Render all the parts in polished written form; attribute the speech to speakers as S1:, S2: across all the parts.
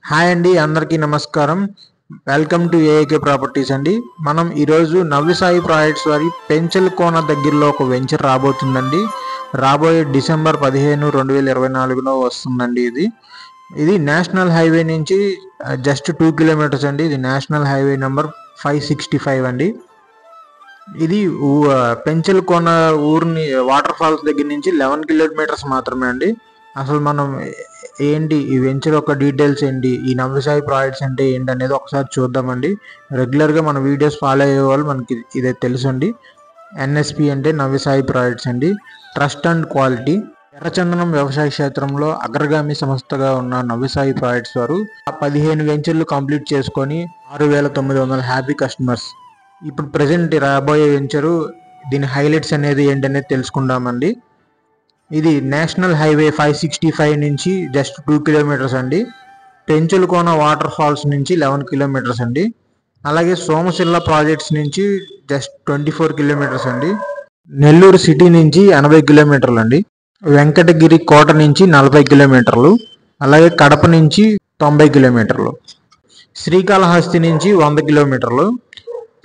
S1: Hi అండి, అందరికీ నమస్కారం. వెల్కమ్ టు ఏఏకే ప్రాపర్టీస్ అండి. మనం ఈరోజు నవ్యసాయి ప్రాజెక్ట్స్ వారి పెంచలకోన దగ్గరలో ఒక వెంచర్ రాబోతుందండి. రాబోయే డిసెంబర్ 15, 2024లో వస్తుందండి. ఇది నేషనల్ హైవే నుంచి జస్ట్ 2 కిలోమీటర్స్ అండి. ఇది నేషనల్ హైవే నెంబర్ 565 అండి. ఇది పెంచలకోన ఊరిని వాటర్ ఫాల్స్ దగ్గర నుంచి 11 కిలోమీటర్స్ మాత్రమే అండి. అసలు మనం ఏంటి ఈ వెంచర్ యొక్క డీటెయిల్స్ ఏంటి, ఈ నవ్యసాయి ప్రాజెక్ట్స్ అంటే ఏంటి అనేది ఒకసారి చూద్దామండి. రెగ్యులర్గా మన వీడియోస్ ఫాలో అయ్యే వాళ్ళు మనకి ఇదే తెలుసు అండి. ఎన్ఎస్పి అంటే నవ్యసాయి ప్రాజెక్ట్స్ అండి. Trust and quality. ఎర్రచందనం వ్యవసాయ క్షేత్రంలో అగ్రగామి సంస్థగా ఉన్న నవ్యసాయి ప్రాజెక్ట్స్ వారు 15 వెంచర్లు కంప్లీట్ చేసుకొని 6,900 హ్యాపీ కస్టమర్స్. ఇప్పుడు ప్రజెంట్ రాబోయే వెంచరు, దీని హైలైట్స్ అనేది ఏంటనేది తెలుసుకుందామండి. ఇది నేషనల్ హైవే 565 నుంచి జస్ట్ 2 కిలోమీటర్స్ అండి. పెంచలకోన వాటర్ ఫాల్స్ నుంచి 11 కిలోమీటర్స్ అండి. అలాగే సోమశిల్ల ప్రాజెక్ట్స్ నుంచి జస్ట్ 24 కిలోమీటర్స్ అండి. నెల్లూరు సిటీ నుంచి 80 కిలోమీటర్లు అండి. వెంకటగిరి కోట నుంచి 40 కిలోమీటర్లు. అలాగే కడప నుంచి 90 కిలోమీటర్లు. శ్రీకాళహస్తి నుంచి 100 కిలోమీటర్లు.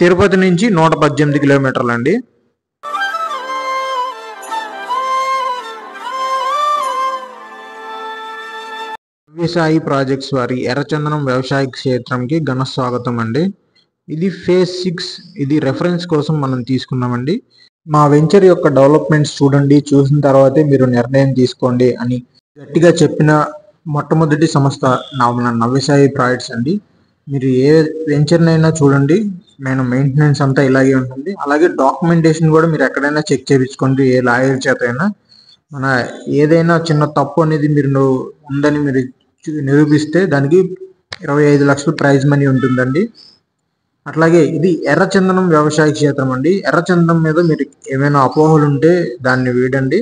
S1: తిరుపతి నుంచి 118 కిలోమీటర్లు అండి. నవ్యసాయి ప్రాజెక్ట్స్ వారి ఎర్రచందనం వ్యవసాయ క్షేత్రంకి ఘన స్వాగతం అండి. ఇది ఫేజ్ 6. ఇది రెఫరెన్స్ కోసం మనం తీసుకున్నామండి. మా వెంచర్ యొక్క డెవలప్మెంట్స్ చూడండి, చూసిన తర్వాతే మీరు నిర్ణయం తీసుకోండి అని గట్టిగా చెప్పిన మొట్టమొదటి సంస్థ మన నవ్యసాయి ప్రాజెక్ట్స్ అండి. మీరు ఏ వెంచర్నైనా చూడండి, నేను మెయింటెనెన్స్ అంతా ఇలాగే ఉంటుంది. అలాగే డాక్యుమెంటేషన్ కూడా మీరు ఎక్కడైనా చెక్ చేయించుకోండి, ఏ లాయర్ చేత అయినా. మన ఏదైనా చిన్న తప్పు అనేది మీరు ఉందని మీరు నిరూపిస్తే దానికి 25 లక్షలు ప్రైజ్ మనీ ఉంటుందండి. అట్లాగే ఇది ఎర్రచందనం వ్యవసాయ క్షేత్రం అండి. ఎర్రచందనం మీద మీరు ఏమైనా అపోహలు ఉంటే దాన్ని వీడండి.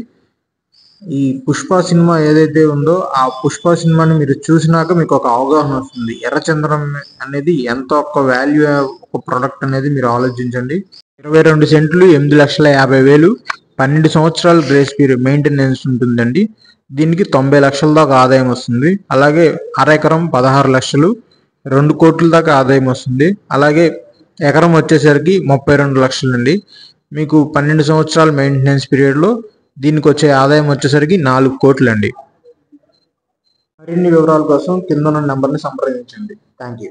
S1: ఈ పుష్ప సినిమా ఏదైతే ఉందో ఆ పుష్ప సినిమాని మీరు చూసినాక మీకు ఒక అవగాహన వస్తుంది. ఎర్రచందనం అనేది ఎంత ఒక వాల్యూ ఒక ప్రొడక్ట్ అనేది మీరు ఆలోచించండి. 22 సెంట్లు 8,50,000, 12 సంవత్సరాలు గ్రేస్ పీరియడ్ మెయింటెనెన్స్ ఉంటుందండి. దీనికి 90 లక్షల దాకా ఆదాయం వస్తుంది. అలాగే అరెకరం 16 లక్షలు, 2 కోట్ల దాకా ఆదాయం వస్తుంది. అలాగే ఎకరం వచ్చేసరికి 32 లక్షలు అండి. మీకు 12 సంవత్సరాల మెయింటెనెన్స్ పీరియడ్లో దీనికి వచ్చే ఆదాయం వచ్చేసరికి 4 కోట్లు అండి. మరిన్ని వివరాల కోసం కింద ఉన్న నెంబర్ని సంప్రదించండి. Thank you.